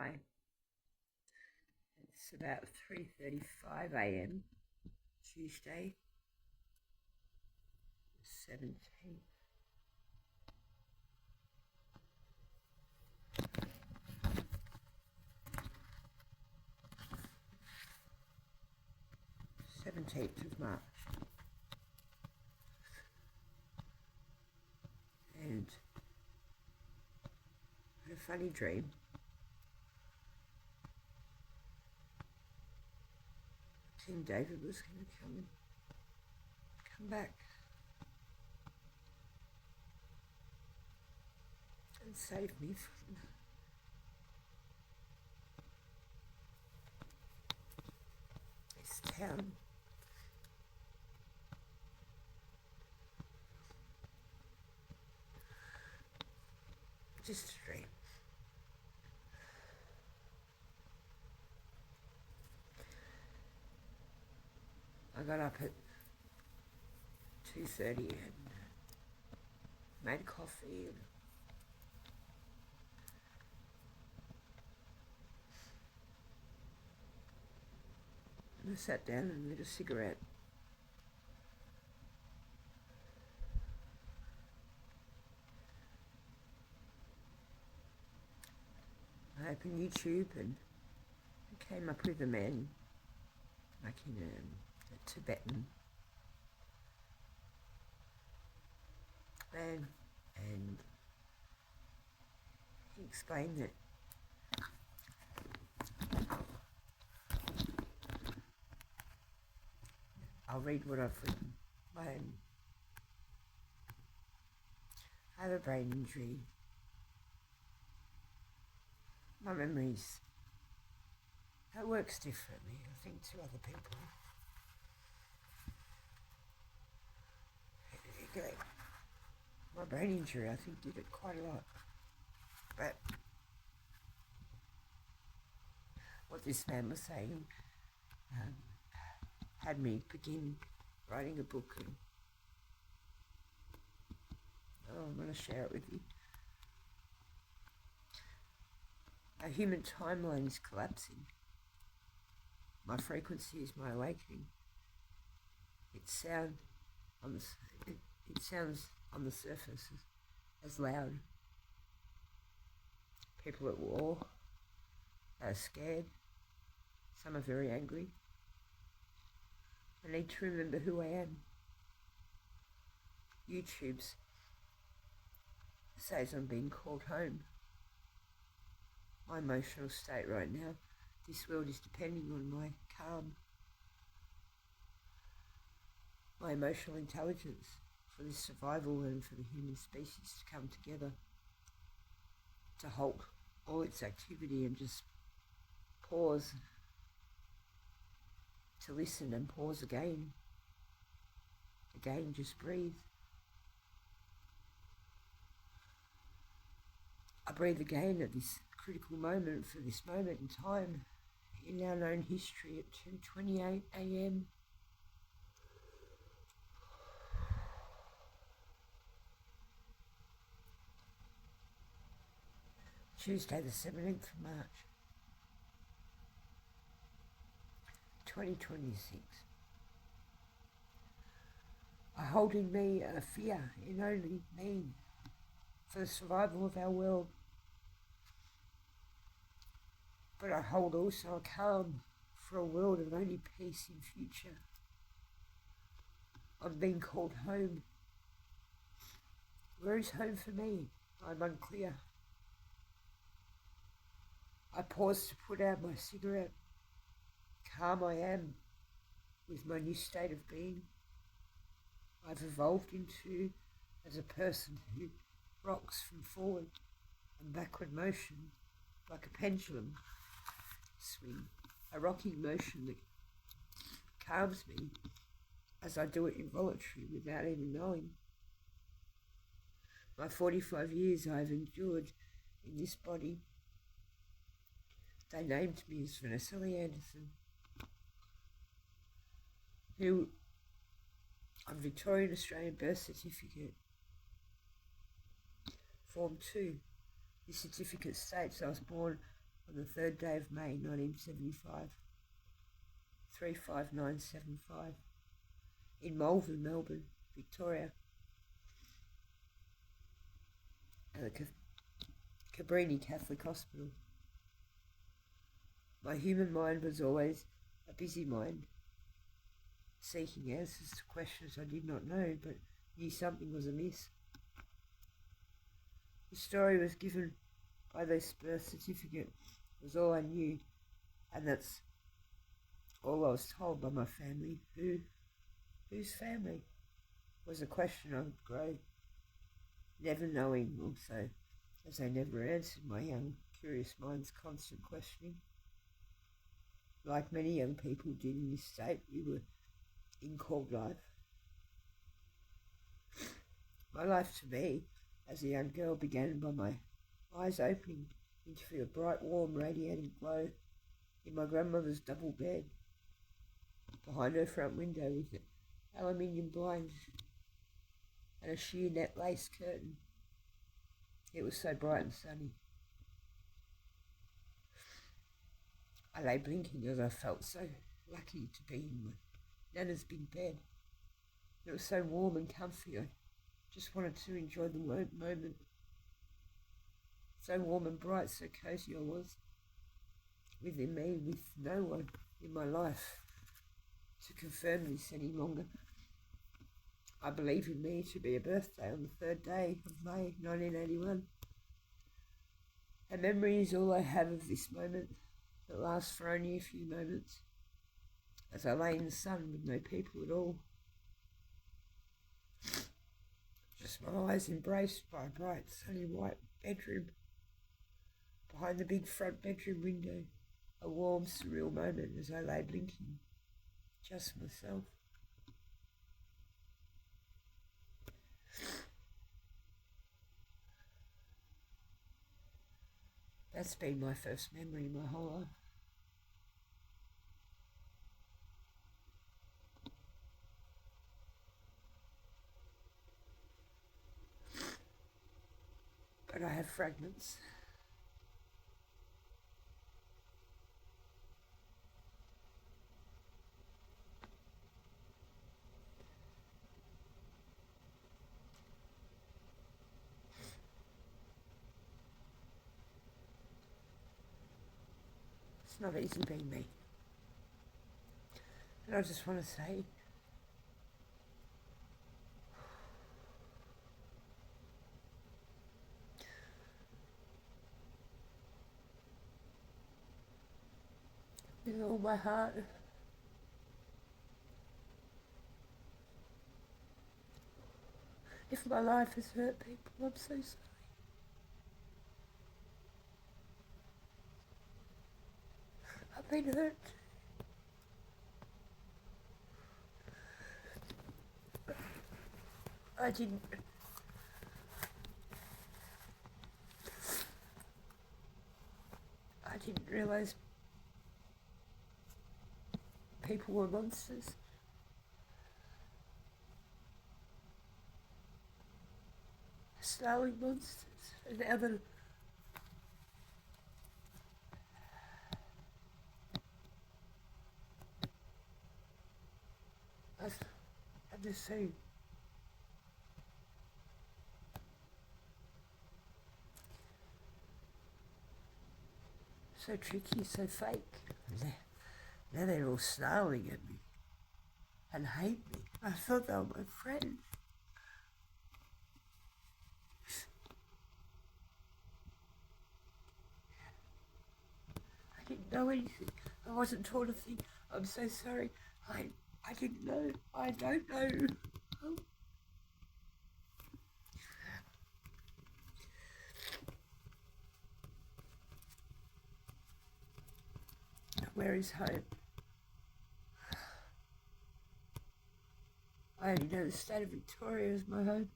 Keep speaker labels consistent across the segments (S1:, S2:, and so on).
S1: Hi, it's about 3:35 a.m. Tuesday, 17th. of March, and I had a funny dream. King David was going to come back and save me from this town. Just a dream. I got up at 2:30 and made coffee and I sat down and lit a cigarette. I opened YouTube and came up with a man like in a Tibetan man, and he explained that I'll read what I've written. I have a brain injury. My memories, that works differently, I think, to other people. My brain injury, I think, did it quite a lot. But what this man was saying had me begin writing a book, and I'm going to share it with you. Our human timeline is collapsing. My frequency is my awakening. It sounds on the surface as loud. People at war are scared. Some are very angry. I need to remember who I am. YouTube says I'm being called home. My emotional state right now, this world is depending on my calm, my emotional intelligence for this survival and for the human species to come together, to halt all its activity and just pause, to listen and pause again, just breathe. I breathe again at this critical moment, for this moment in time in our known history at 2:28 a.m. Tuesday the 17th of March 2026. I hold in me a fear in only me for the survival of our world. But I hold also a calm for a world of only peace in future. I'm being called home. Where is home for me? I'm unclear. I pause to put out my cigarette. Calm I am with my new state of being. I've evolved into as a person who rocks from forward and backward motion like a pendulum swing, a rocking motion that calms me as I do it involuntarily without even knowing. My 45 years I've endured in this body. They named me as Vanessa Lee Anderson, who on Victorian Australian birth certificate, Form 2, this certificate states I was born on the 3rd day of May 1975, 35975, in Malvern, Melbourne, Victoria, at the Cabrini Catholic Hospital. My human mind was always a busy mind, seeking answers to questions I did not know, but knew something was amiss. The story was given by this birth certificate was all I knew, and that's all I was told by my family. Whose family? Was a question I would grow, never knowing also, as they never answered my young, curious mind's constant questioning. Like many young people did in this state, we were in called life. My life to me, as a young girl, began by my eyes opening into a bright, warm, radiating glow in my grandmother's double bed, behind her front window with aluminium blinds and a sheer net lace curtain. It was so bright and sunny. I lay blinking as I felt so lucky to be in my Nana's big bed. It was so warm and comfy, I just wanted to enjoy the moment. So warm and bright, so cosy I was within me, with no one in my life to confirm this any longer. I believe in me to be a birthday on the 3rd day of May 1981. A memory is all I have of this moment that lasts for only a few moments, as I lay in the sun with no people at all. Just my eyes embraced by a bright sunny white bedroom. Behind the big front bedroom window, a warm, surreal moment as I lay blinking, just myself. That's been my first memory in my whole life. But I have fragments. It's not easy being me. And I just want to say, with all my heart, if my life has hurt people, I'm so sorry. I've been hurt. I didn't realise people were monsters. Snarling monsters. And now that I've had this so tricky, so fake. Now they're all snarling at me and hate me. I thought they were my friends. I didn't know anything. I wasn't taught a thing. I'm so sorry. I didn't know. I don't know. Oh. Where is home? I only know the state of Victoria is my home.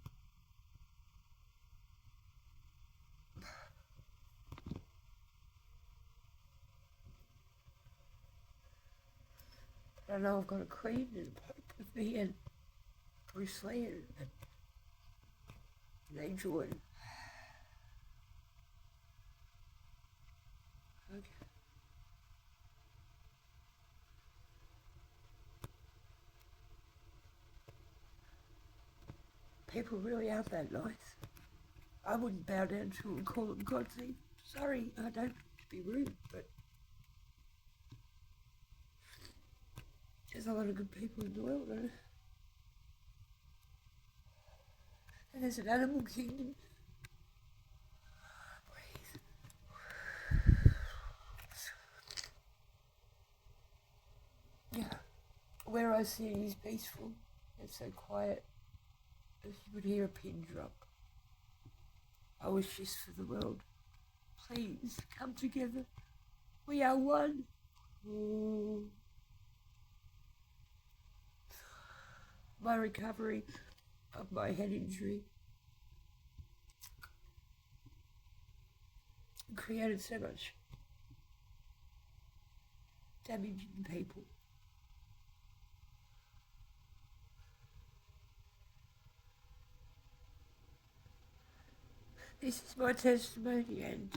S1: I know I've got a Queen and a Pope with me, and Bruce Lee and an angel, and Okay. People really aren't that nice. I wouldn't bow down to them and call them gods. Sorry, I don't to be rude, but there's a lot of good people in the world, and there's an animal kingdom. Yeah, where I see it is peaceful. It's so quiet, as you would hear a pin drop. I wish this for the world. Please come together. We are one. My recovery of my head injury created so much damage in people. This is my testimony, and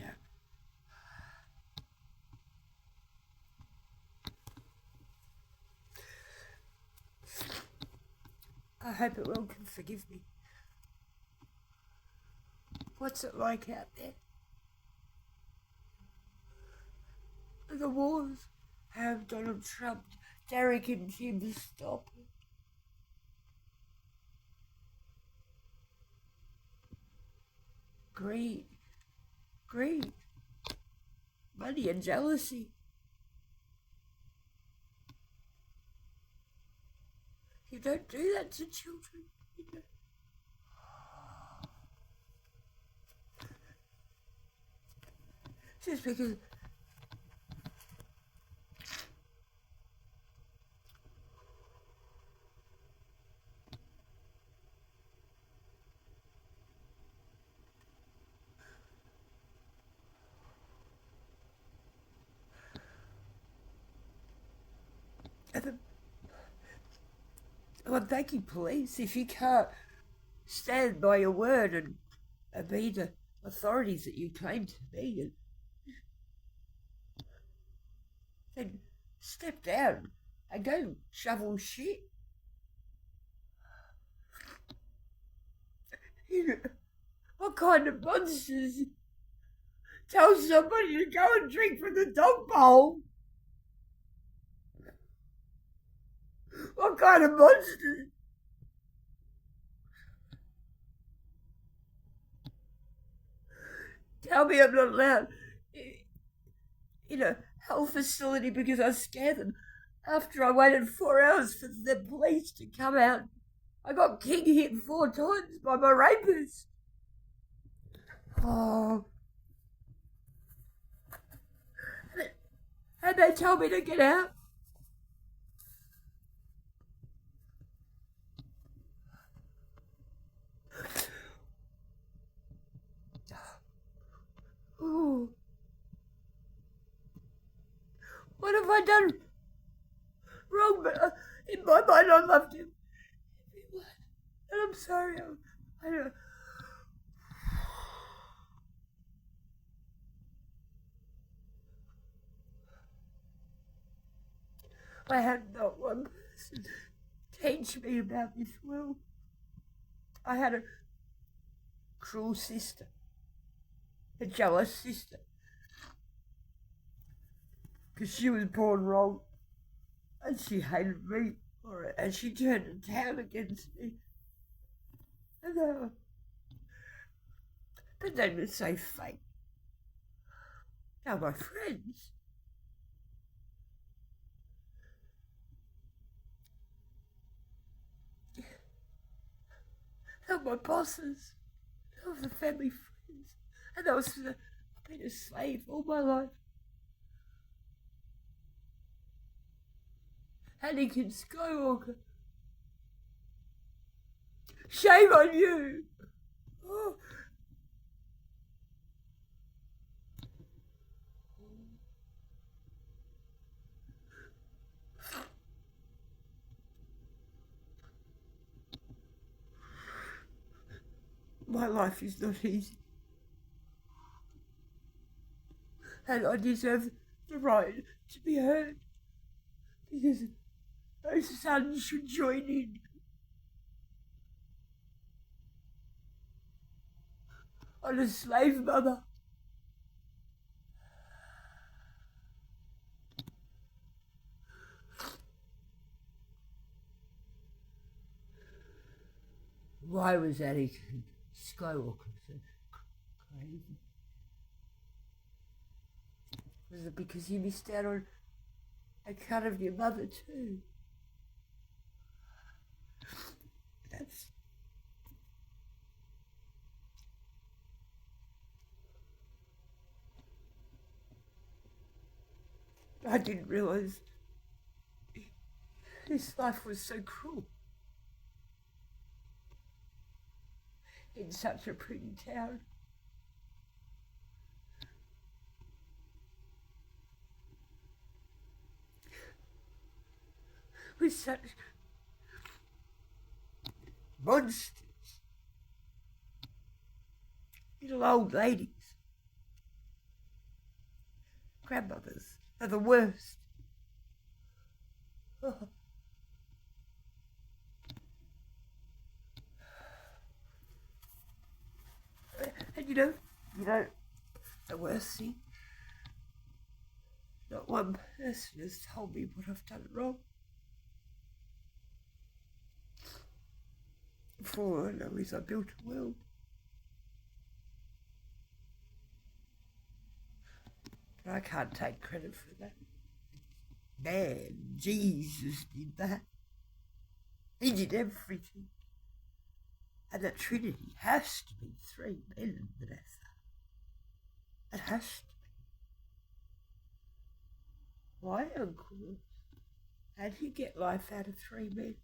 S1: I hope the world can forgive me. What's it like out there? The wars have Donald Trump, Derek and Jim stop it. Greed, money and jealousy. You don't do that to children. You know. Just because well, thank you, police. If you can't stand by your word and be the authorities that you claim to be, then step down and go shovel shit. You know, what kind of monsters tell somebody to go and drink from the dog bowl? What kind of monsters? Tell me I'm not allowed in a health facility because I scared them. After I waited 4 hours for the police to come out, I got king hit 4 times by my rapist. Oh. And they told me to get out. Ooh. What have I done wrong? But in my mind, I loved him. And I'm sorry. I don't. I had not one person teach me about this world. I had a cruel sister, a jealous sister, because she was born wrong, and she hated me for it, and she turned the town against me. And but they were so fake. They were my friends. They were my bosses. They were the family friends. And I've been a slave all my life. Anakin Skywalker. Shame on you. Oh. My life is not easy. And I deserve the right to be heard, because those sons should join in. I'm a slave mother. Why was Anakin Skywalker so crazy? Was it because you missed out on a cut of your mother too? That's... I didn't realise this life was so cruel. In such a pretty town. With such monsters. Little old ladies. Grandmothers are the worst. Oh. And you know, the worst thing, not one person has told me what I've done wrong. All I know is I built a world. But I can't take credit for that. Man, Jesus did that. He did everything. And the Trinity has to be 3 men, Vanessa. It has to be. Why, Uncle? How'd you get life out of 3 men?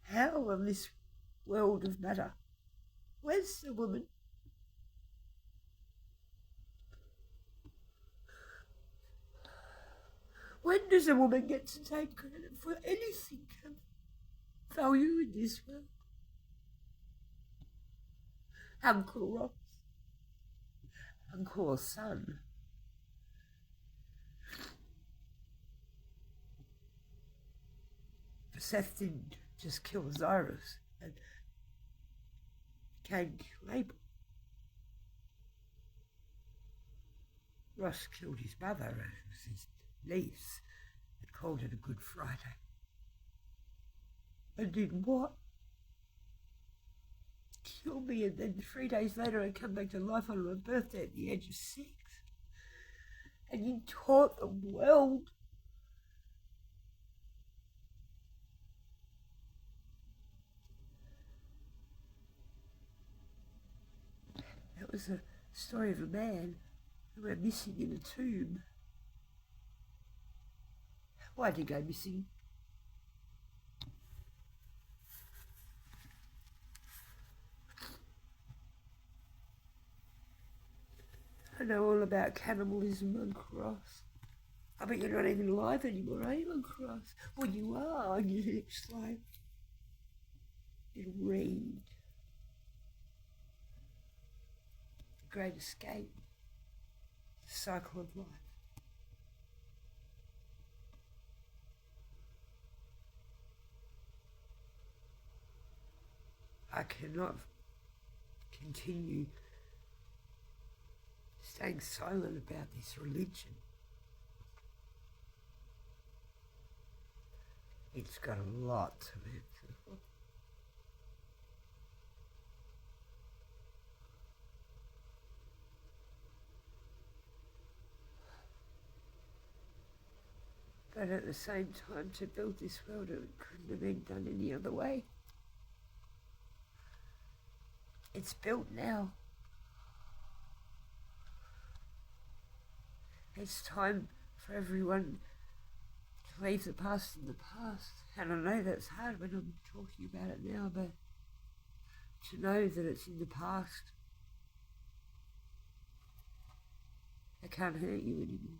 S1: How in this world of matter? Where's the woman? When does a woman get to take credit for anything of value in this world? Uncle Ross, Uncle or son. Seth didn't just kill Cyrus and Cain killed Abel. Ross killed his mother, it was his niece, and called it a Good Friday. And did what? Kill me, and then 3 days later I come back to life on my birthday at the age of 6. And you taught the world. That was a story of a man who went missing in a tomb. Why did he go missing? I know all about cannibalism, Uncle Ross. I bet you're not even alive anymore, are you, Uncle Ross? Well, you are, you ex-slave. Little Reed. The Great Escape. The cycle of life. I cannot continue staying silent about this religion. It's got a lot to answer for. But at the same time, to build this world, it couldn't have been done any other way. It's built now. It's time for everyone to leave the past in the past. And I know that's hard when I'm talking about it now, but to know that it's in the past, it can't hurt you anymore.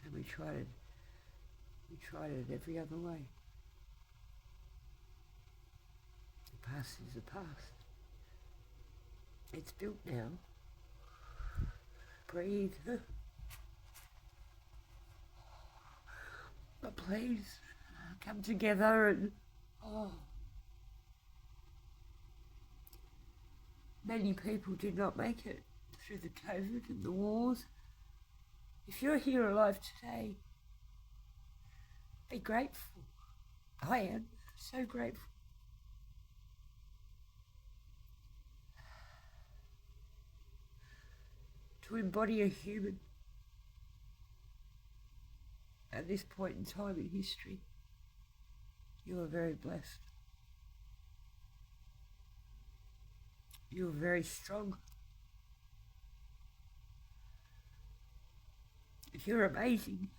S1: And we tried it every other way. The past is the past. It's built now. Breathe. But please, come together and... Many people did not make it through the COVID and the wars. If you're here alive today, be grateful. I am so grateful. To embody a human at this point in time in history, you are very blessed. You are very strong. You're amazing.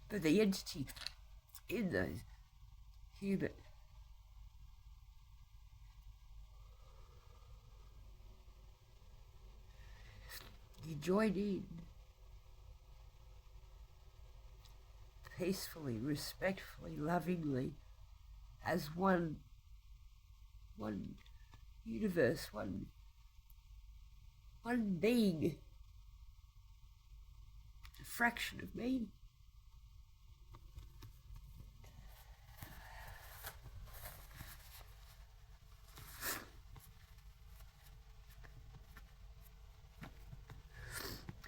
S1: But the entity in those human you join in peacefully, respectfully, lovingly, as one universe, one being, a fraction of me.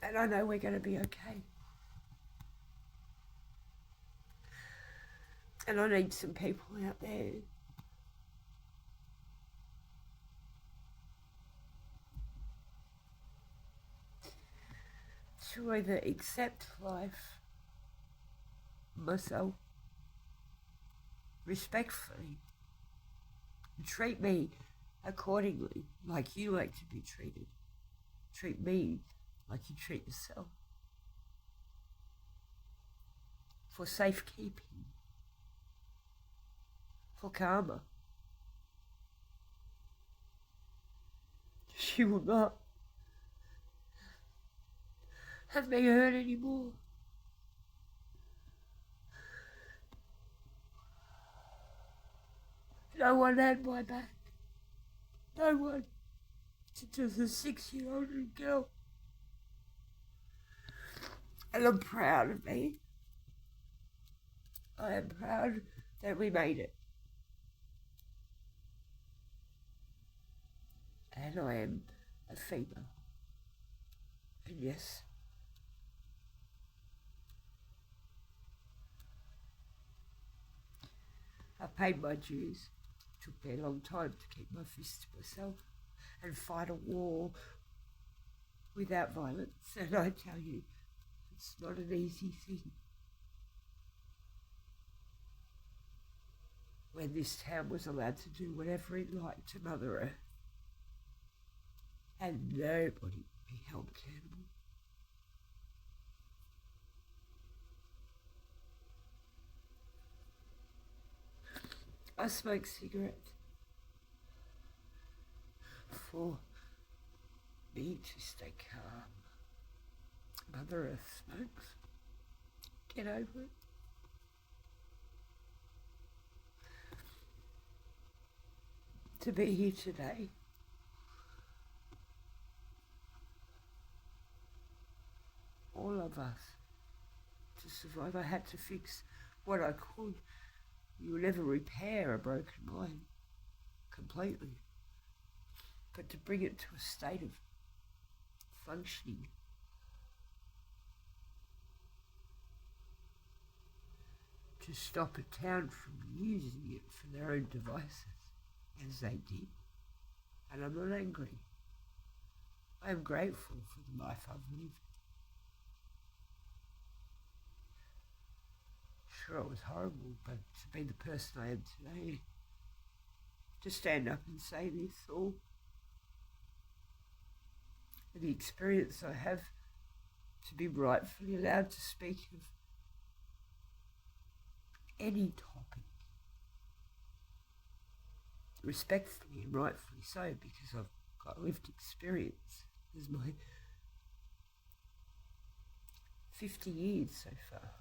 S1: And I know we're going to be okay. And I need some people out there to either accept life, myself, respectfully, and treat me accordingly, like you like to be treated. Treat me like you treat yourself. For safekeeping. For karma. She will not have me hurt anymore. No one had my back. No one. Just a 6-year-old girl. And I'm proud of me. I am proud that we made it. And I am a female. And yes, I paid my dues. It took me a long time to keep my fists to myself and fight a war without violence. And I tell you, it's not an easy thing. When this town was allowed to do whatever it liked to Mother Earth, and nobody would be held accountable. I smoke cigarettes for me to stay calm. Mother Earth smokes. Get over it. To be here today, all of us, to survive, I had to fix what I could. You will never repair a broken mind completely, but to bring it to a state of functioning, to stop a town from using it for their own devices, as they did. And I'm not angry. I am grateful for the life I've lived. Sure, it was horrible, but to be the person I am today, to stand up and say this all, and the experience I have to be rightfully allowed to speak of any topic, respectfully and rightfully so, because I've got lived experience as my 50 years so far.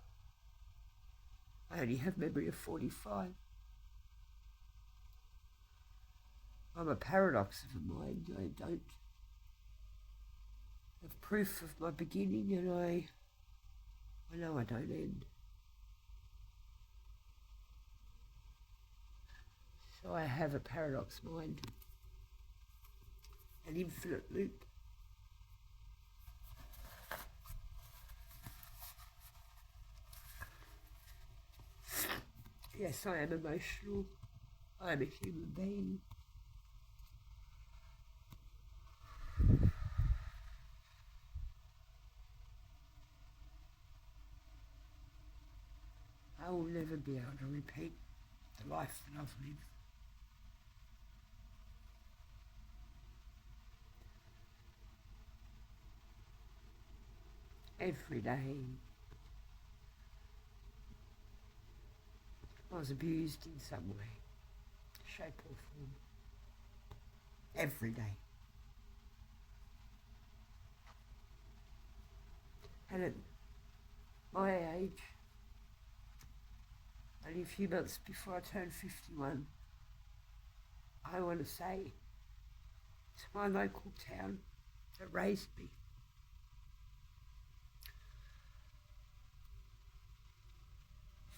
S1: I only have memory of 45. I'm a paradox of a mind. I don't have proof of my beginning, and I know I don't end. So I have a paradox mind, an infinite loop. Yes, I am emotional. I am a human being. I will never be able to repeat the life that I've lived. Every day I was abused in some way, shape or form. Every day. And at my age, only a few months before I turned 51, I want to say to my local town that raised me,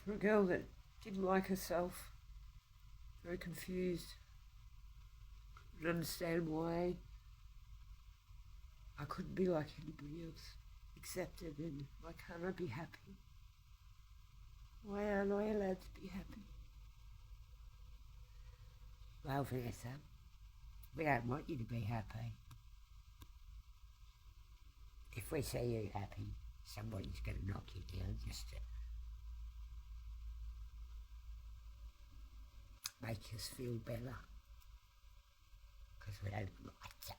S1: for a girl that didn't like herself, very confused, couldn't understand why I couldn't be like anybody else, accepted, and why can't I be happy? Why aren't I allowed to be happy? Well, Vanessa, we don't want you to be happy. If we see you happy, somebody's going to knock you down just to make us feel better, because we don't like you.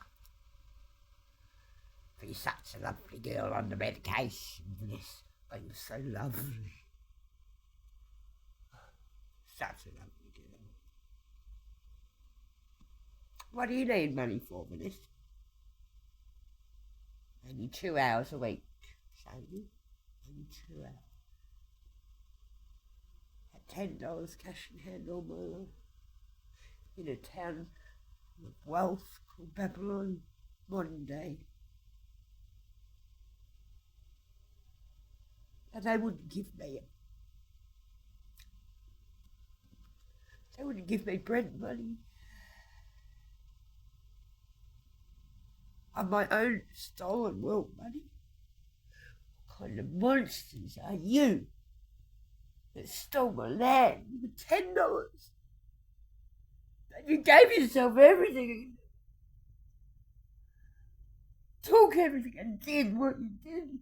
S1: But you're such a lovely girl on the medication, Vanessa. But you're so lovely. Such a lovely girl. What do you need money for, Vanessa? Only 2 hours a week, Sadie. Only 2 hours. At $10 cash in hand all my life. In a town of wealth called Babylon, modern day. And they wouldn't give me bread money. Of my own stolen wealth money. What kind of monsters are you that stole my land for $10? And you gave yourself everything. Took everything and did what you did.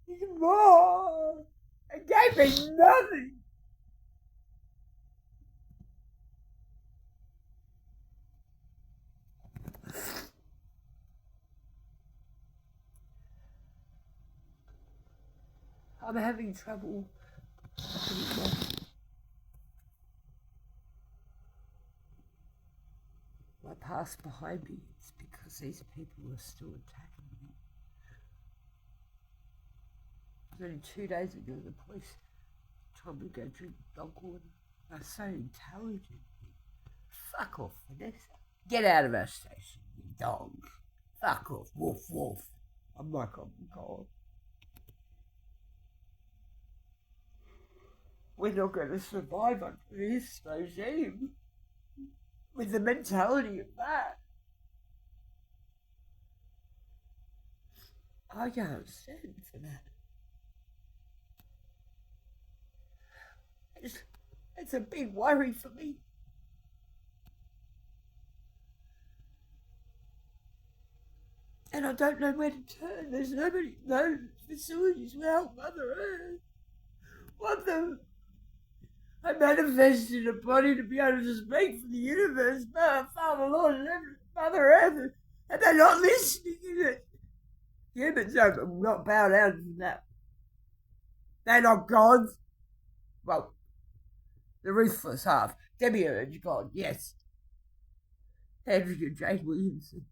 S1: It's wrong. And gave me nothing. I'm having trouble putting my past behind me. It's because these people are still attacking me. It was only 2 days ago the police told me to go drink dog water. They're so intelligent. Fuck off, Vanessa. Get out of our station, you dog. Fuck off, woof woof. I'm like, oh my God. We're not going to survive under this regime with the mentality of that. I can't stand for that. It's a big worry for me. And I don't know where to turn. There's no facilities without Mother Earth. What the? I manifested a body to be able to speak for the universe, Father, Lord, and Mother Earth, and they're not listening, is it? Humans will not bow down to that. They're not gods. Well, the ruthless half. Demiurge God, yes. Andrew J. Williamson.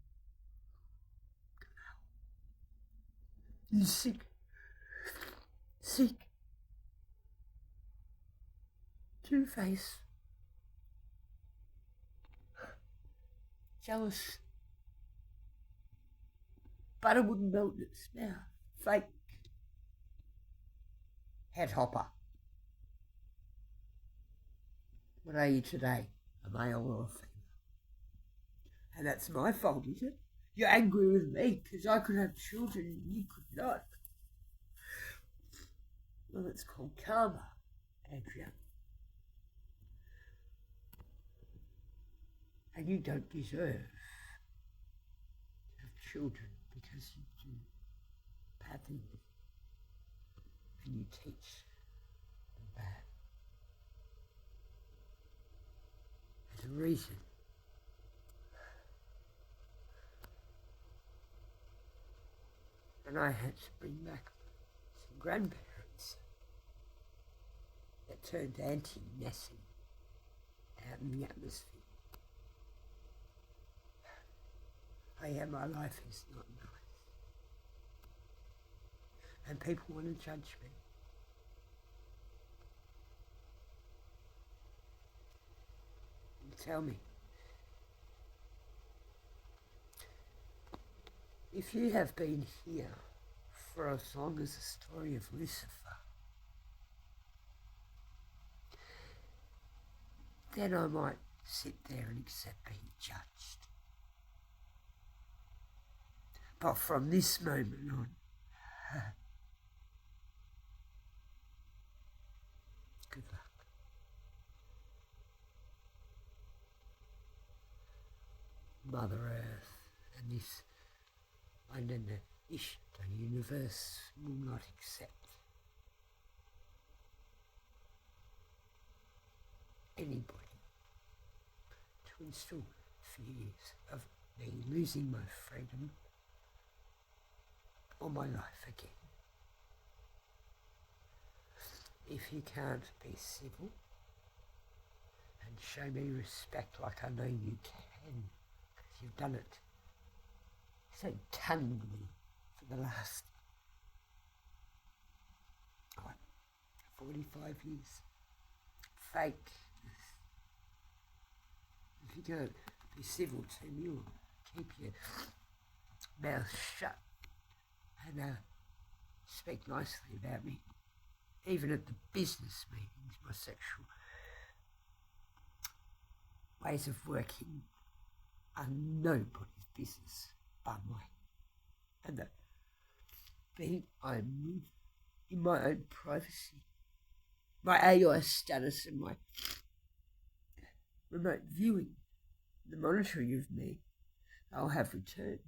S1: He's sick. Sick. Two-face. Jealous. Butter wouldn't melt in its mouth. Fake. Head hopper. What are you today? A male or a female? And that's my fault, is it? You're angry with me because I could have children and you could not. Well, it's called karma, Andrea. And you don't deserve to have children because you do bad things and you teach them bad. There's a reason. And I had to bring back some grandparents that turned anti-messy out in the atmosphere. Oh yeah, my life is not nice. And people want to judge me. And tell me, if you have been here for as long as the story of Lucifer, then I might sit there and accept being judged. But from this moment on, good luck. Mother Earth and this the universe will not accept anybody to instill fears of me losing my freedom or my life again. If you can't be civil and show me respect like I know you can, because you've done it so tangibly for the last 45 years. Fake. If you can't be civil to me or keep your mouth shut and speak nicely about me, even at the business meetings, my sexual ways of working are nobody's business but mine. And that being I'm in my own privacy, my AI status and my remote viewing, the monitoring of me, I'll have returned.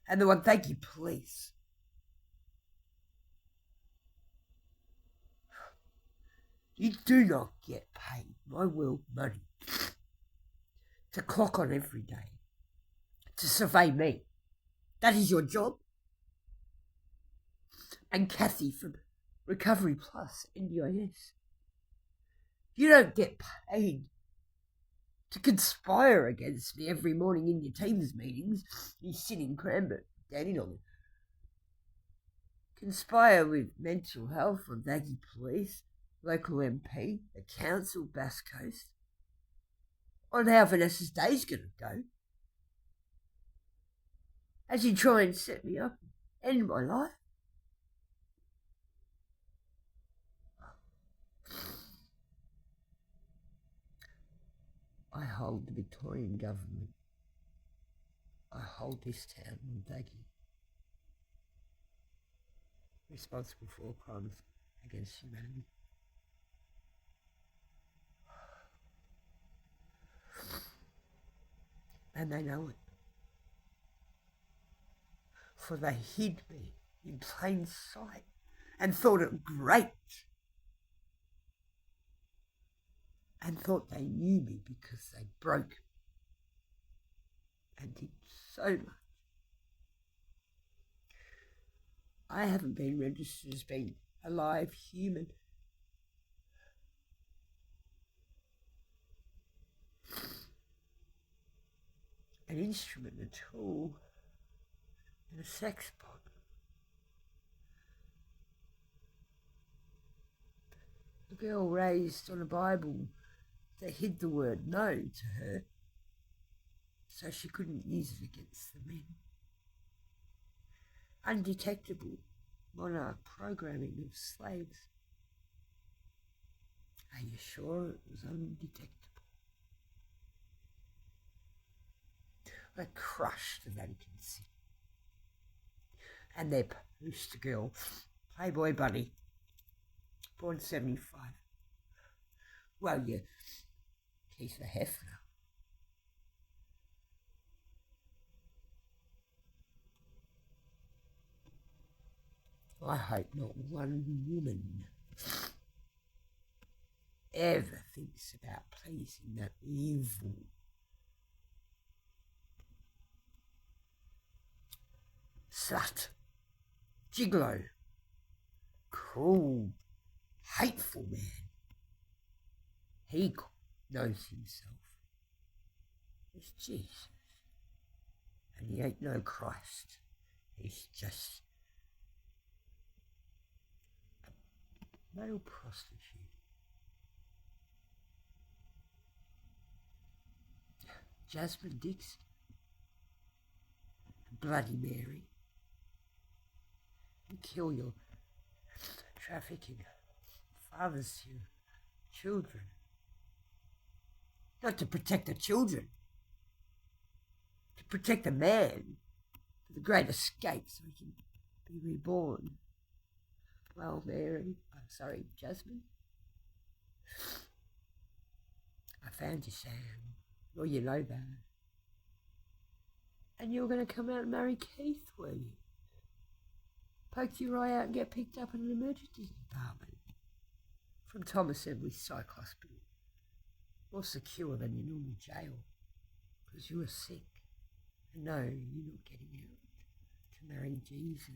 S1: And the one, thank you, please. You do not get paid my world money to clock on every day, to survey me. That is your job. And Kathy from Recovery Plus, NDIS. You don't get paid to conspire against me every morning in your team's meetings. You sit in Cranbrook, Dandenong. Conspire with mental health on Daggy Police, local MP, the council, Bass Coast, on how Vanessa's day's going to go. As you try and set me up and end my life. I hold the Victorian government. I hold this town in Daggy responsible for all crimes against humanity. And they know it. For they hid me in plain sight and thought it great. And thought they knew me because they broke me and did so much. I haven't been registered as being a live human. An instrument, a tool, and a sex bot. a girl raised on a Bible that hid the word no to her so she couldn't use it against the men. Undetectable monarch programming of slaves. Are you sure it was undetectable? They crushed the Vatican City. And their poster girl, Playboy Bunny, born 75. Well, yeah, Keith the Hefner. I hope not one woman ever thinks about pleasing that evil, slut, gigolo, cruel, hateful man. He knows himself as Jesus, and he ain't no Christ. He's just a male prostitute. Jasmine Dixon, Bloody Mary, and kill your trafficking fathers to your children. Not to protect the children, to protect the man for the great escape so he can be reborn. Well, Jasmine, I found you, Sam. Well, you know that. And you were going to come out and marry Keith, were you? Poke your eye out and get picked up in an emergency department from Thomas Edward Psych Hospital. More secure than your normal jail, because you were sick. And no, you're not getting out to marry Jesus.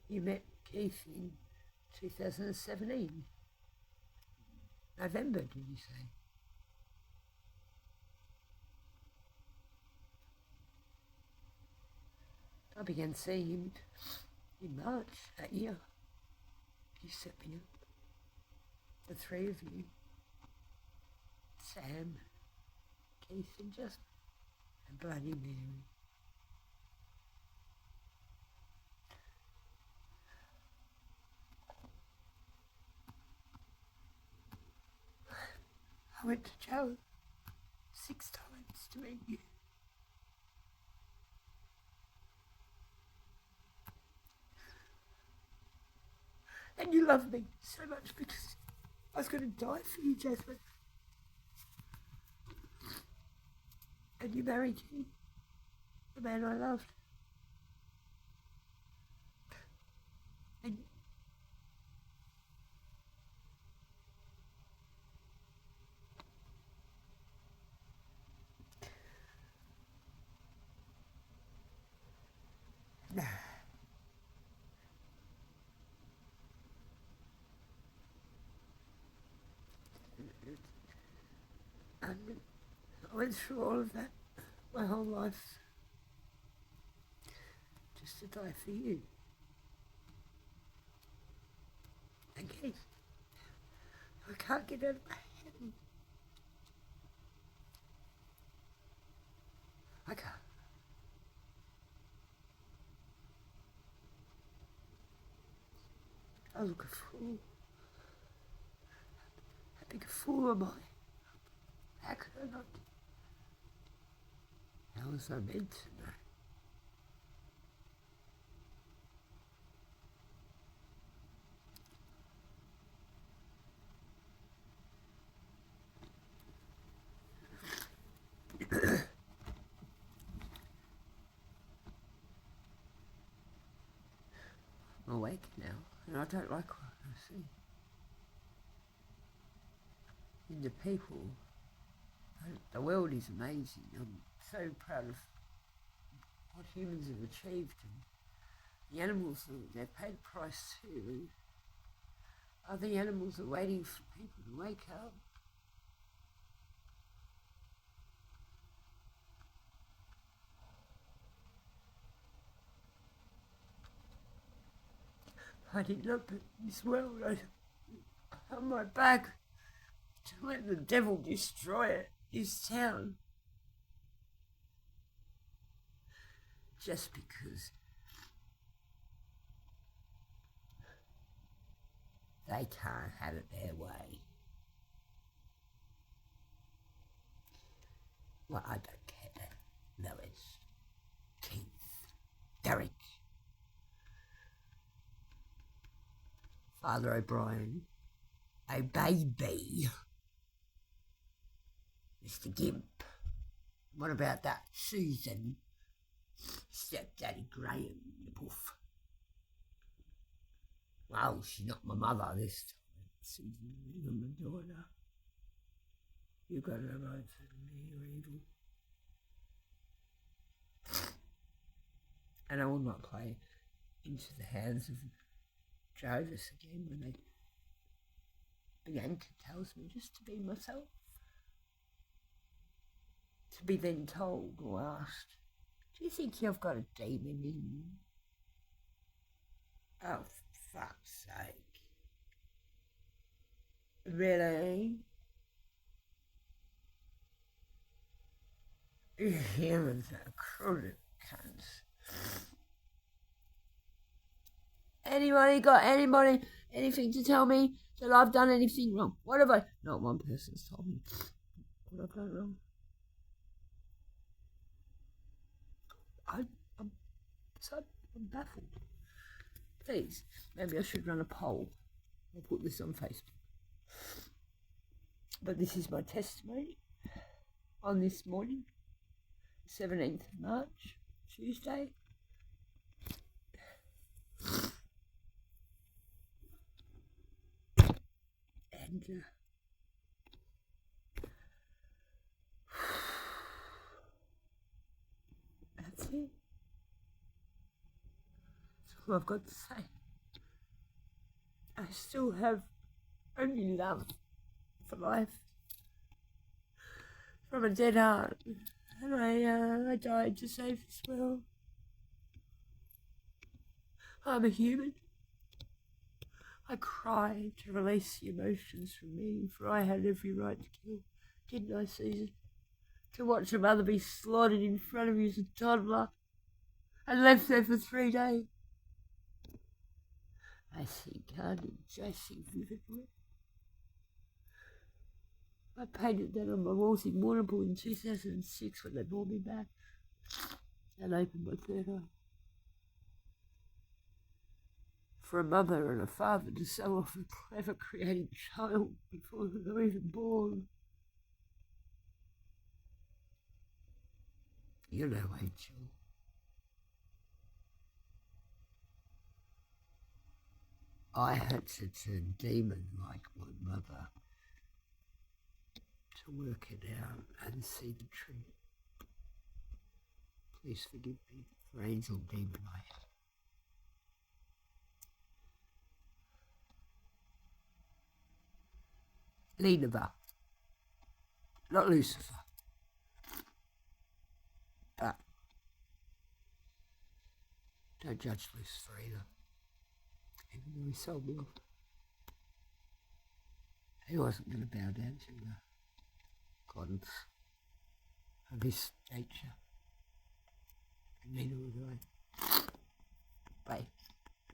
S1: You met Keith in 2017. November, did you say? I began seeing him in March that year. You set me up. The three of you. Sam, Keith and Justin, and Bloody Mary. I went to jail 6 times to meet you. And you loved me so much because I was going to die for you, Jasmine. And you married him, the man I loved. And I went through all of that my whole life just to die for you. And Keith, I can't get out of my head. I can't. I look a fool. How big a fool am I? How could I not? How was I meant to know? I'm awake now, and I don't like what I see. In the people, the world is amazing. I'm so proud of what humans have achieved, and the animals, they've paid a price too. Other animals are waiting for people to wake up. I did not put this world on my back to let the devil destroy it, this town. Just because they can't have it their way. Well, I don't care. Lois, Keith, Derek, Father O'Brien, a baby, Mr. Gimp. What about that Susan? Stepdaddy Graham, the poof. Well, she's not my mother this time. Susan, you're my daughter. You got no right to me, you're evil. And I will not play into the hands of Jovis again when Bianca tells me just to be myself. To be then told or asked, do you think you've got a demon in you? Oh, for fuck's sake. Really? Humans are cruel cunts. Anybody, anything to tell me that I've done anything wrong? What have I? Not one person's told me what I've done wrong. I'm baffled. Please, maybe I should run a poll. I'll put this on Facebook. But this is my testimony on this morning, 17th of March, Tuesday. And that's it. That's all I've got to say. I still have only love for life from a dead heart, and I died to save this world. I'm a human. I cried to release the emotions from me, for I had every right to kill, didn't I, Susan? To watch a mother be slaughtered in front of you as a toddler and left there for 3 days. I see Cardi Jessie vividly. I painted that on my walls in Warrnambool in 2006 when they brought me back and opened my third eye. For a mother and a father to sell off a clever created child before they were even born. You know, Rachel. I had to turn demon like my mother to work it out and see the truth. Please forgive me for angel demon I am. Nineveh, not Lucifer, but don't judge Lucifer either, even though he sold me off. He wasn't going to bow down to the gods of his nature, and neither